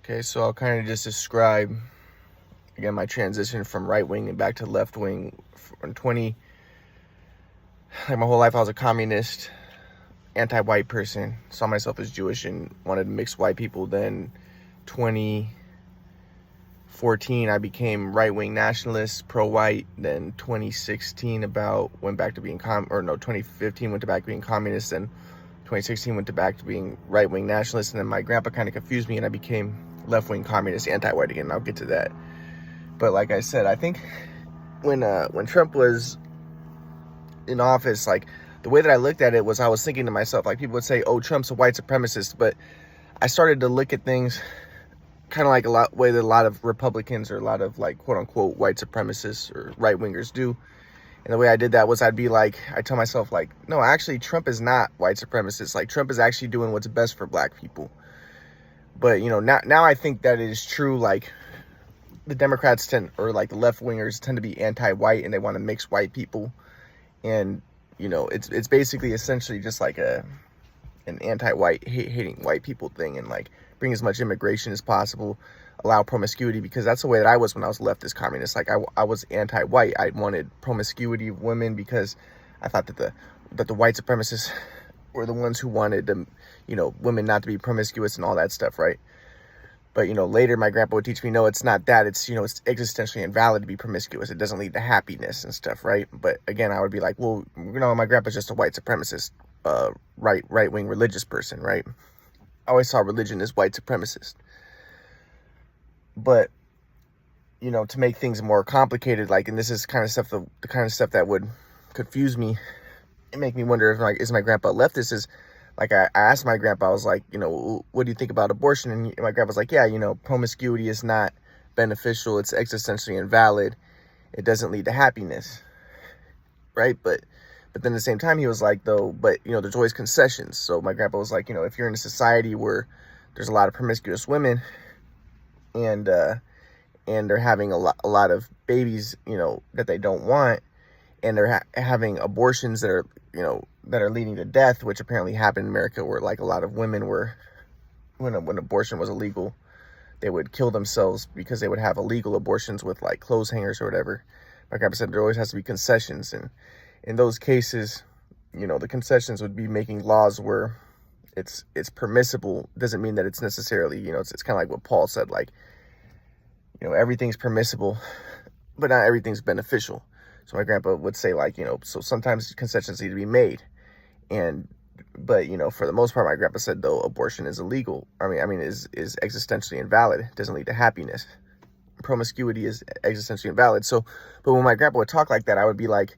Okay, so I'll kind of just describe again my transition from right wing and back to left wing. From 20, like my whole life, I was a communist, anti-white person. Saw myself as Jewish and wanted to mix white people. Then 2014, I became right-wing nationalist, pro-white. Then 2016, went back to being 2015 went to back to being communist. Then 2016 went to back to being right-wing nationalist. And then my grandpa kind of confused me, and I became left-wing communist, anti-white again. I'll get to that. But like I said, I think when Trump was in office, like the way that I looked at it was I was thinking to myself, like people would say, oh, Trump's a white supremacist. But I started to look at things kind of like way that a lot of Republicans or a lot of like quote unquote white supremacists or right wingers do. And the way I did that was I tell myself like, no, actually Trump is not white supremacist. Like Trump is actually doing what's best for black people. But, now I think that it is true. Like the Democrats like the left wingers tend to be anti-white and they want to mix white people. And, it's basically essentially just like an anti-white hating white people thing, and like bring as much immigration as possible, allow promiscuity, because that's the way that I was when I was leftist communist. Like I was anti-white. I wanted promiscuity of women because I thought that the white supremacists were the ones who wanted them, women not to be promiscuous and all that stuff, right? But, later my grandpa would teach me, no, it's not that. It's, it's existentially invalid to be promiscuous. It doesn't lead to happiness and stuff, right? But again, I would be like, well, my grandpa's just a white supremacist, right-wing religious person, right? I always saw religion as white supremacist. But, to make things more complicated, like, and this is kind of stuff, the kind of stuff that would confuse me and make me wonder if, like, is my grandpa leftist? Is like, I asked my grandpa, I was like, what do you think about abortion? And my grandpa's like, yeah, promiscuity is not beneficial. It's existentially invalid. It doesn't lead to happiness, right? But then at the same time, he was like, there's always concessions. So my grandpa was like, if you're in a society where there's a lot of promiscuous women and they're having a lot of babies, that they don't want, and they're having abortions that are, that are leading to death, which apparently happened in America, where like a lot of women when abortion was illegal, they would kill themselves because they would have illegal abortions with like clothes hangers or whatever. My grandpa said there always has to be concessions, and in those cases, the concessions would be making laws where it's permissible. Doesn't mean that it's necessarily, it's kind of like what Paul said, like, everything's permissible, but not everything's beneficial. So my grandpa would say, like, so sometimes concessions need to be made. But for the most part, my grandpa said, though, abortion is illegal. Is existentially invalid. It doesn't lead to happiness. Promiscuity is existentially invalid. So, but when my grandpa would talk like that, I would be like,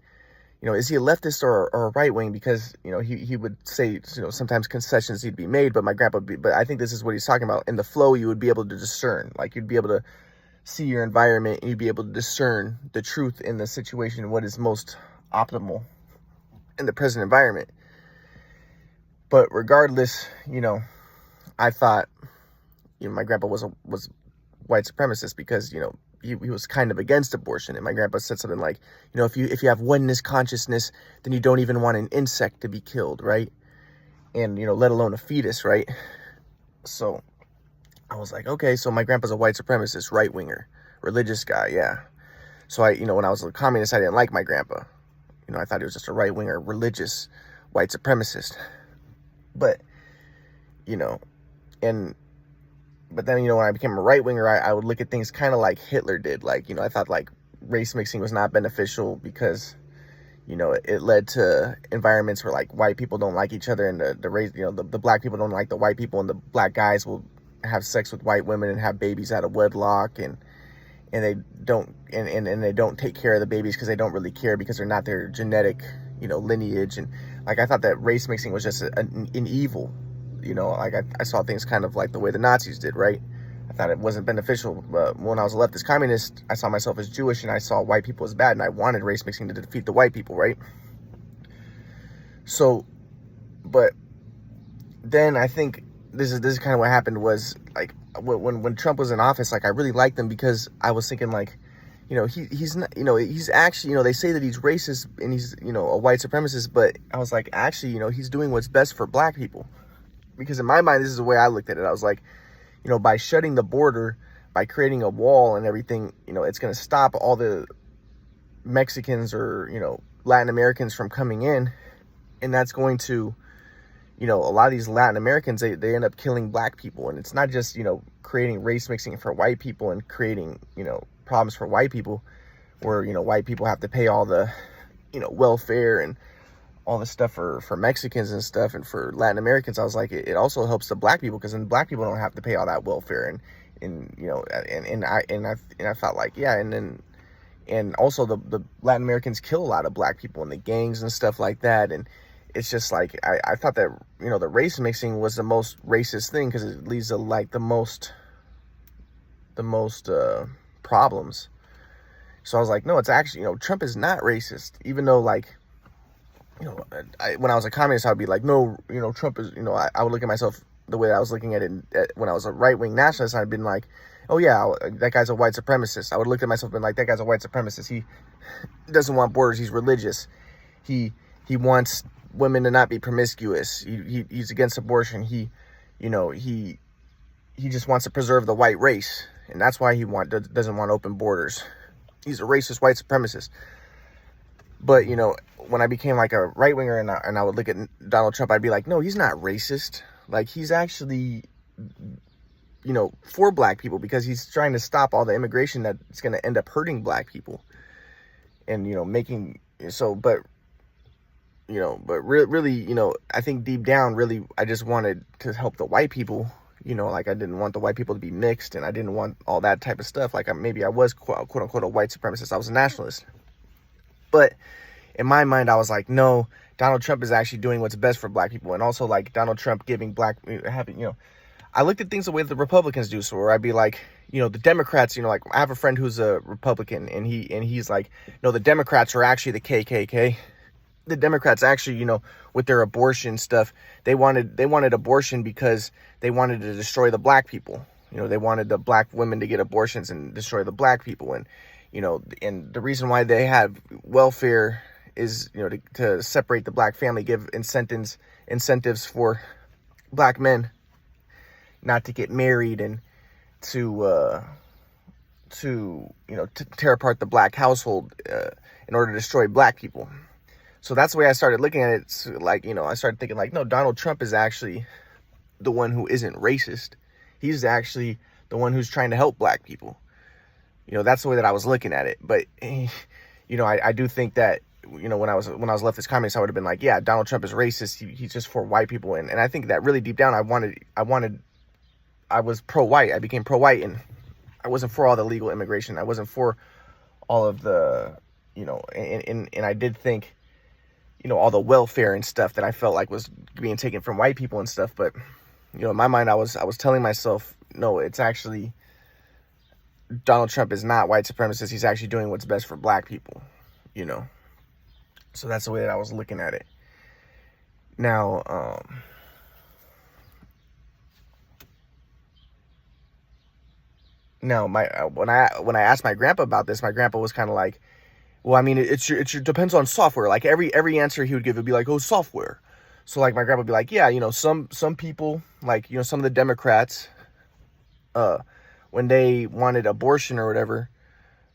is he a leftist or a right wing? Because, he would say, sometimes concessions need to be made, but but I think this is what he's talking about. In the flow, you would be able to discern, like you'd be able to see your environment and you'd be able to discern the truth in the situation, what is most optimal in the present environment. But regardless, I thought, my grandpa was white supremacist because, he was kind of against abortion. And my grandpa said something like, if you have oneness consciousness, then you don't even want an insect to be killed, right? And, let alone a fetus, right? So I was like, okay, so my grandpa's a white supremacist, right-winger, religious guy, yeah. So when I was a communist, I didn't like my grandpa. I thought he was just a right-winger, religious, white supremacist. But, but then, when I became a right-winger, I would look at things kind of like Hitler did. Like, I thought, like, race mixing was not beneficial because, it led to environments where, like, white people don't like each other and the race, the black people don't like the white people, and the black guys will have sex with white women and have babies out of wedlock, and they don't and they don't take care of the babies because they don't really care because they're not their genetic lineage. And like I thought that race mixing was just an evil. Like I saw things kind of like the way the Nazis did, right? I thought it wasn't beneficial. But when I was a leftist communist, I saw myself as Jewish and I saw white people as bad, and I wanted race mixing to defeat the white people, right? So, but then I think this is kind of what happened was, like, when Trump was in office, like, I really liked him because I was thinking, like, he's not, he's actually, they say that he's racist and he's, a white supremacist, but I was like, actually, he's doing what's best for black people. Because in my mind, this is the way I looked at it. I was like, by shutting the border, by creating a wall and everything, it's going to stop all the Mexicans or, Latin Americans from coming in. And that's going to, a lot of these Latin Americans, they end up killing black people. And it's not just, creating race mixing for white people and creating, problems for white people where, white people have to pay all the, welfare and all this stuff for Mexicans and stuff. And for Latin Americans, I was like, it also helps the black people, because then black people don't have to pay all that welfare. And I felt like, yeah. And also the Latin Americans kill a lot of black people in the gangs and stuff like that. And it's just like, I thought that, the race mixing was the most racist thing, because it leads to like the most problems. So I was like, no, it's actually, Trump is not racist, even though, like, when I was a communist, I would be like, no, Trump is, I would look at myself the way I was looking at it when I was a right-wing nationalist. I'd been like, oh yeah, that guy's a white supremacist. I would look at myself and been like, that guy's a white supremacist. He doesn't want borders. He's religious. He wants women to not be promiscuous. He's against abortion. He just wants to preserve the white race, and that's why he doesn't want open borders. He's a racist white supremacist. But, when I became like a right winger and I would look at Donald Trump, I'd be like, no, he's not racist. Like, he's actually, for black people, because he's trying to stop all the immigration that's going to end up hurting black people. And, making so, but really, I think deep down, really, I just wanted to help the white people. Like, I didn't want the white people to be mixed, and I didn't want all that type of stuff. Like, maybe I was quote unquote a white supremacist. I was a nationalist. But in my mind, I was like, no, Donald Trump is actually doing what's best for black people. And also, like, Donald Trump giving I looked at things the way that the Republicans do. So where I'd be like, the Democrats, like, I have a friend who's a Republican, and he's like, no, the Democrats are actually the KKK. The Democrats actually, with their abortion stuff, they wanted abortion because they wanted to destroy the black people. They wanted the black women to get abortions and destroy the black people. And, and the reason why they have welfare is, to separate the black family, give incentives for black men not to get married, and to tear apart the black household in order to destroy black people. So that's the way I started looking at it. So, like, I started thinking like, no, Donald Trump is actually the one who isn't racist. He's actually the one who's trying to help black people. That's the way that I was looking at it. But, I do think that, when I was leftist communist, I would have been like, yeah, Donald Trump is racist. He's just for white people. And I think that really deep down, I was pro-white. I became pro-white, and I wasn't for all the legal immigration. I wasn't for all of the, and I did think, all the welfare and stuff that I felt like was being taken from white people and stuff. But, in my mind, I was telling myself, no, it's actually, Donald Trump is not white supremacist. He's actually doing what's best for black people, So that's the way that I was looking at it. Now, when I asked my grandpa about this, my grandpa was kind of like, well, I mean, it depends on software. Like, every answer he would give would be like, oh, software. So, like, my grandpa would be like, yeah, some people, like, some of the Democrats, when they wanted abortion or whatever,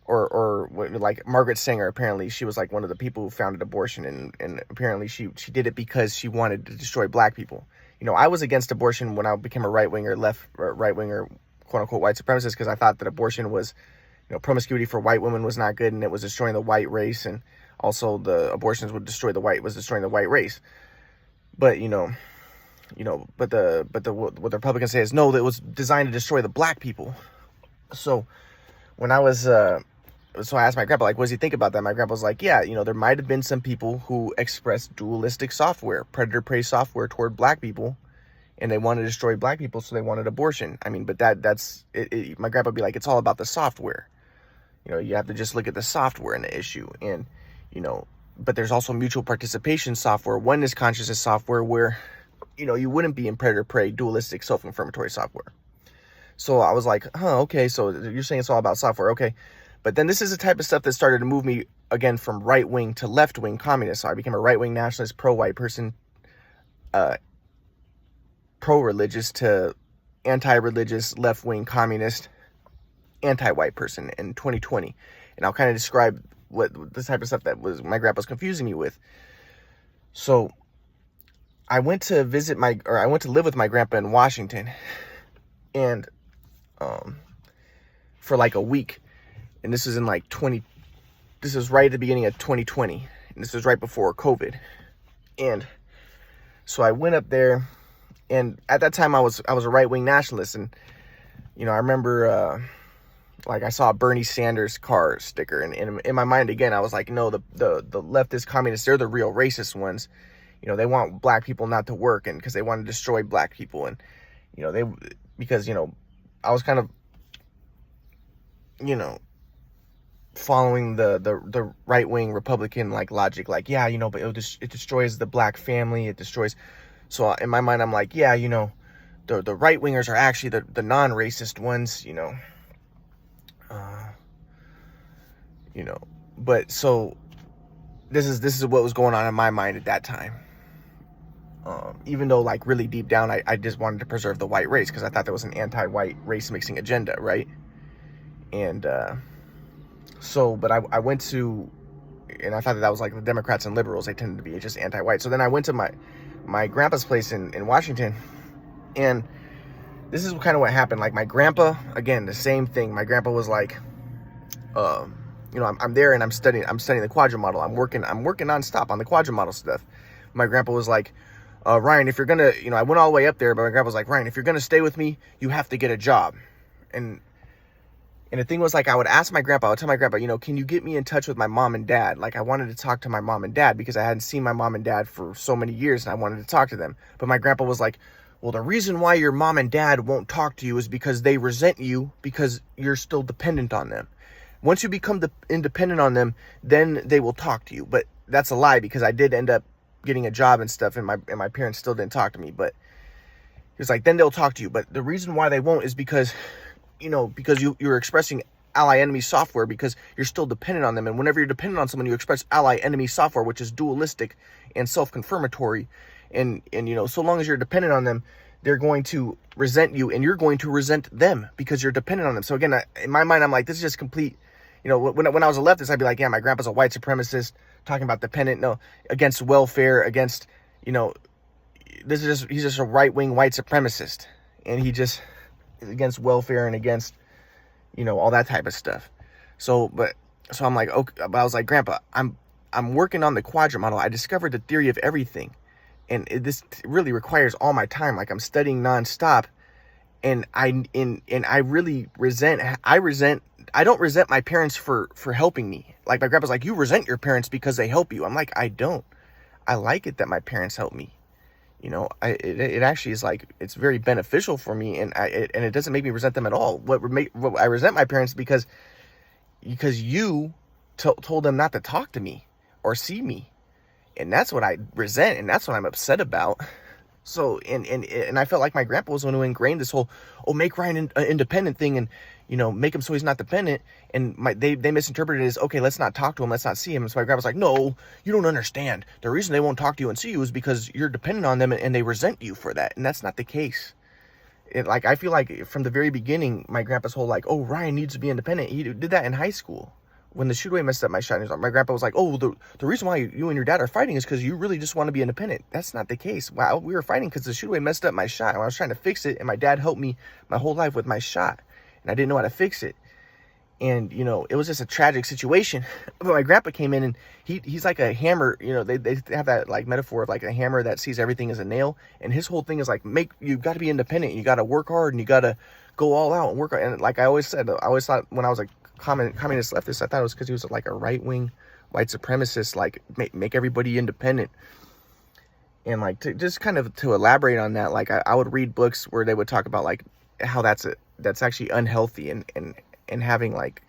or like Margaret Sanger, apparently she was like one of the people who founded abortion, and apparently she did it because she wanted to destroy black people. I was against abortion when I became a right-winger, right-winger, quote-unquote white supremacist, because I thought that abortion was, promiscuity for white women was not good, and it was destroying the white race, and also the abortions would destroying the white race. But what the Republicans say is, no, that was designed to destroy the black people. So when I was so I asked my grandpa, like, what does he think about that? My grandpa was like, yeah, there might have been some people who expressed dualistic software, predator-prey software toward black people, and they wanted to destroy black people, so they wanted abortion. I mean, but that's it. My grandpa would be like, it's all about the software. You have to just look at the software in the issue. And, but there's also mutual participation software, oneness consciousness software, where, you wouldn't be in predator-prey, dualistic, self-confirmatory software. So I was like, okay, so you're saying it's all about software, okay. But then this is the type of stuff that started to move me, again, from right-wing to left-wing communist. So I became a right-wing nationalist, pro-white person, pro-religious, to anti-religious, left-wing, communist, anti-white person in 2020. And I'll kind of describe what the type of stuff that was my grandpa's confusing me with. So I went to live with my grandpa in Washington, and for like a week, and this was in like this was right at the beginning of 2020, and this was right before COVID. And so I went up there, and at that time I was a right-wing nationalist, and I remember like I saw a Bernie Sanders car sticker, and in my mind again I was like, no, the leftist communists, they're the real racist ones. They want black people not to work, and because they want to destroy black people, and because I was kind of following the right-wing Republican like logic, like, yeah, but it destroys the black family, it destroys. So in my mind I'm like, yeah, the right-wingers are actually the non-racist ones, but so this is what was going on in my mind at that time. Even though like really deep down I just wanted to preserve the white race, because I thought there was an anti-white race mixing agenda, right? And but I went to, and I thought that was like the Democrats and liberals, they tended to be just anti-white. So then I went to my grandpa's place in Washington, and this is kind of what happened. Like my grandpa, again, the same thing. My grandpa was like, I'm there and I'm studying the quadrant model. I'm working nonstop on the quadrant model stuff. My grandpa was like, Ryan, if you're gonna, I went all the way up there, but my grandpa was like, Ryan, if you're gonna stay with me, you have to get a job. And the thing was, like, I would tell my grandpa, can you get me in touch with my mom and dad? Like, I wanted to talk to my mom and dad because I hadn't seen my mom and dad for so many years, and I wanted to talk to them. But my grandpa was like, well, the reason why your mom and dad won't talk to you is because they resent you because you're still dependent on them. Once you become independent on them, then they will talk to you. But that's a lie, because I did end up getting a job and stuff, and my parents still didn't talk to me. But he was like, then they'll talk to you. But the reason why they won't is because you're expressing ally-enemy software, because you're still dependent on them. And whenever you're dependent on someone, you express ally-enemy software, which is dualistic and self-confirmatory. And so long as you're dependent on them, they're going to resent you, and you're going to resent them because you're dependent on them. So again, in my mind, I'm like, this is just complete. When I was a leftist, I'd be like, yeah, my grandpa's a white supremacist, talking about against welfare, against, he's just a right-wing white supremacist. And he just is against welfare and against, all that type of stuff. So I'm like, okay, but I was like, Grandpa, I'm working on the quadrant model. I discovered the theory of everything. And this really requires all my time. Like, I'm studying nonstop. And I don't resent my parents for helping me. Like, my grandpa's like, you resent your parents because they help you. I'm like, I don't. I like it that my parents help me. It actually is like, it's very beneficial for me, and it doesn't make me resent them at all. What I resent my parents because you told them not to talk to me or see me, and that's what I resent, and that's what I'm upset about. So, and I felt like my grandpa was the one who ingrained this whole, make Ryan an independent thing, and, make him so he's not dependent. And they misinterpreted it as, okay, let's not talk to him, let's not see him. So my grandpa's like, no, you don't understand. The reason they won't talk to you and see you is because you're dependent on them, and they resent you for that. And that's not the case. I feel like from the very beginning, my grandpa's whole, like, oh, Ryan needs to be independent. He did that in high school. When the shootaway messed up my shot, my grandpa was like, oh, the reason why you and your dad are fighting is because you really just want to be independent. That's not the case. Wow, we were fighting because the shootaway messed up my shot, and I was trying to fix it, and my dad helped me my whole life with my shot, and I didn't know how to fix it. And, it was just a tragic situation. But my grandpa came in, and he's like a hammer. They have that, like, metaphor of, like, a hammer that sees everything as a nail. And his whole thing is, like, you got to be independent. You got to work hard, and you got to go all out and work hard. And like I always said, I always thought when I was a communist leftist, I thought it was because he was like a right-wing white supremacist, like make everybody independent. And like to elaborate on that, like I would read books where they would talk about like how that's actually unhealthy, and having like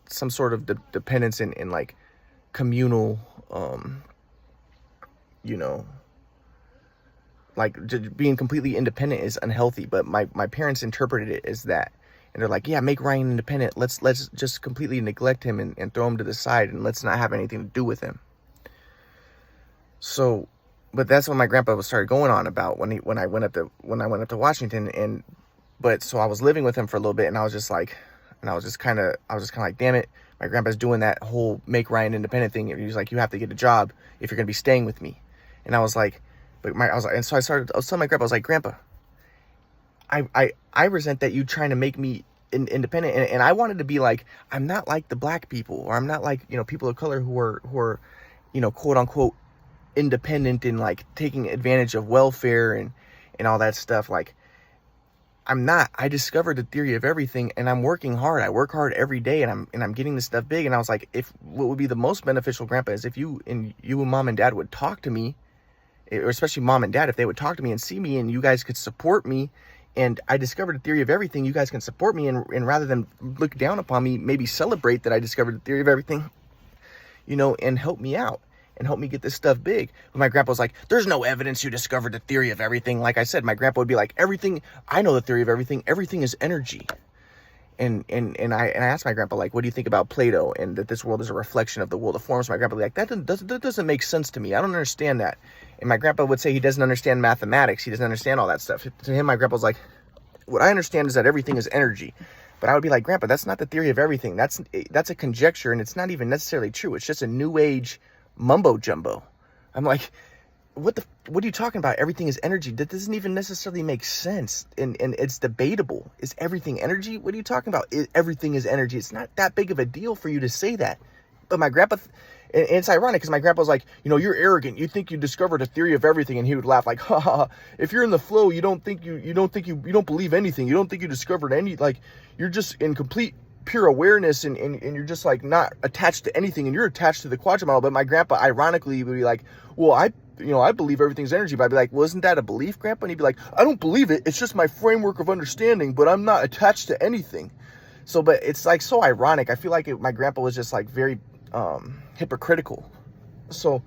some sort of dependence in like communal, like just being completely independent is unhealthy. But my parents interpreted it as that. And they're like, yeah, make Ryan independent. Let's just completely neglect him and throw him to the side, and let's not have anything to do with him. So but that's what my grandpa was started going on about when I went up to Washington. And but so I was living with him for a little bit, and I was just like, like, damn it, my grandpa's doing that whole make Ryan independent thing. And he was like, you have to get a job if you're gonna be staying with me. And I was like, and so I was telling my grandpa, I was like, Grandpa, I resent that you trying to make me independent, and I wanted to be like, I'm not like the black people, or I'm not like, people of color who are quote unquote independent and like taking advantage of welfare and all that stuff. Like, I'm not. I discovered the theory of everything, and I'm working hard. I work hard every day, and I'm getting this stuff big. And I was like, if what would be the most beneficial, Grandpa, is if you and mom and dad would talk to me, or especially mom and dad, if they would talk to me and see me, and you guys could support me. And I discovered the theory of everything. You guys can support me, and rather than look down upon me, maybe celebrate that I discovered the theory of everything, and help me out and help me get this stuff big. But my grandpa was like, there's no evidence you discovered the theory of everything. Like I said, my grandpa would be like, I know the theory of everything. Everything is energy. And I asked my grandpa, like, what do you think about Plato and that this world is a reflection of the world of forms? My grandpa would be like, that doesn't make sense to me. I don't understand that. And my grandpa would say he doesn't understand mathematics. He doesn't understand all that stuff. To him, my grandpa was like, what I understand is that everything is energy. But I would be like, Grandpa, that's not the theory of everything. That's a conjecture, and it's not even necessarily true. It's just a new age mumbo jumbo. I'm like, what are you talking about? Everything is energy. That doesn't even necessarily make sense. And it's debatable. Is everything energy? What are you talking about? Everything is energy. It's not that big of a deal for you to say that. But my grandpa, and it's ironic because my grandpa was like, you're arrogant. You think you discovered a theory of everything. And he would laugh like, ha ha. If you're in the flow, you don't believe anything. You don't think you discovered any, like, you're just in complete pure awareness, and you're just like not attached to anything, and you're attached to the quadrant model. But my grandpa ironically would be like, well, I believe everything's energy. But I'd be like, well, isn't that a belief, Grandpa? And he'd be like, I don't believe it. It's just my framework of understanding, but I'm not attached to anything. So, but it's like so ironic. I feel like my grandpa was just like very hypocritical. So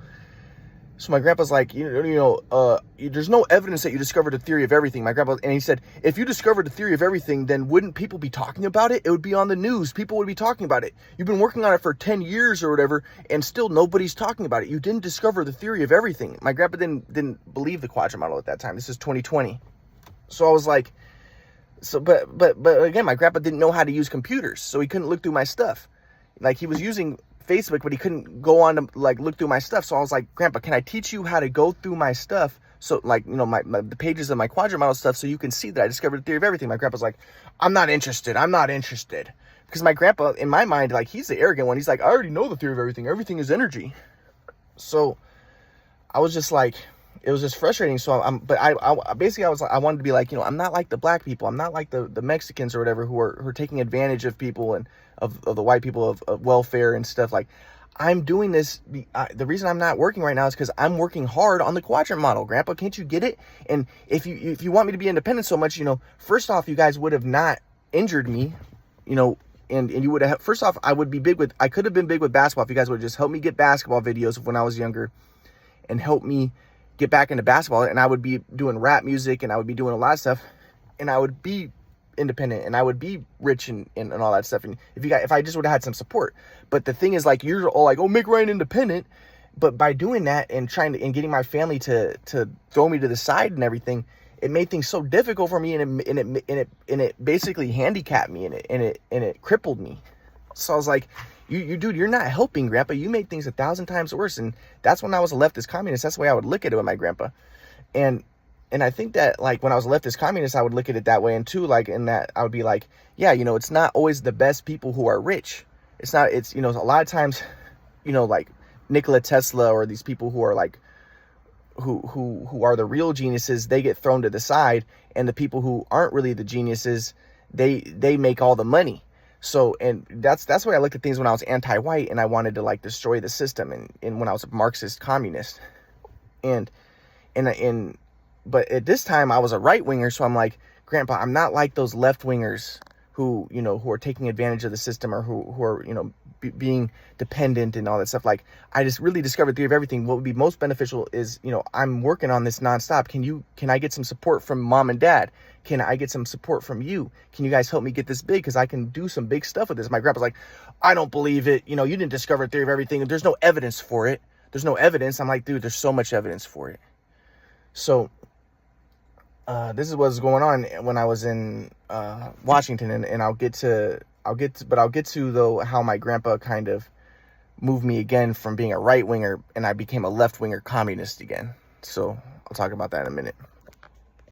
my grandpa's like, there's no evidence that you discovered a theory of everything. My grandpa, and he said, if you discovered the theory of everything, then wouldn't people be talking about it? It would be on the news. People would be talking about it. You've been working on it for 10 years or whatever, and still nobody's talking about it. You didn't discover the theory of everything. My grandpa didn't believe the quadrant model at that time. This is 2020. So I was like, but again, my grandpa didn't know how to use computers, so he couldn't look through my stuff. Like, he was using Facebook, but he couldn't go on to like look through my stuff. So I was like, Grandpa, can I teach you how to go through my stuff? So like, the pages of my quadrant model stuff, so you can see that I discovered the theory of everything. My grandpa's like, I'm not interested. Because my grandpa, in my mind, like, he's the arrogant one. He's like, I already know the theory of everything. Everything is energy. So I was just like, it was just frustrating. So I basically, I was like, I wanted to be like, I'm not like the black people. I'm not like the Mexicans or whatever who are taking advantage of people and of the white people of welfare and stuff. Like, I'm doing this. The reason I'm not working right now is because I'm working hard on the quadrant model. Grandpa, can't you get it? And if you want me to be independent so much, first off, you guys would have not injured me, and you would have, first off, I could have been big with basketball if you guys would have just helped me get basketball videos of when I was younger and help me get back into basketball. And I would be doing rap music, and I would be doing a lot of stuff, and I would be independent, and I would be rich and all that stuff. And if I just would have had some support. But the thing is, like, you're all like, oh, make Ryan independent. But by doing that and getting my family to throw me to the side and everything, it made things so difficult for me, and it basically handicapped me, and it crippled me. So I was like, dude, you're not helping, Grandpa. You make things 1,000 times worse. And that's when I was a leftist communist. That's the way I would look at it with my grandpa. And I think that, like, when I was a leftist communist, I would look at it that way. And too, like, in that I would be like, yeah, it's not always the best people who are rich. It's a lot of times, like Nikola Tesla or these people who are like, who are the real geniuses, they get thrown to the side. And the people who aren't really the geniuses, they make all the money. So, and that's the way I looked at things when I was anti-white, and I wanted to like destroy the system, and when I was a Marxist communist. But at this time I was a right winger. So I'm like, Grandpa, I'm not like those left wingers who are taking advantage of the system, or who are, being dependent and all that stuff. Like, I just really discovered the theory of everything. What would be most beneficial is, I'm working on this nonstop. Can I get some support from mom and dad? Can I get some support from you? Can you guys help me get this big? Because I can do some big stuff with this. My grandpa's like, I don't believe it. You didn't discover the theory of everything. There's no evidence for it. There's no evidence. I'm like, dude, there's so much evidence for it. So this is what's going on when I was in Washington, and I'll get to though how my grandpa kind of moved me again from being a right winger, and I became a left winger communist again. So I'll talk about that in a minute.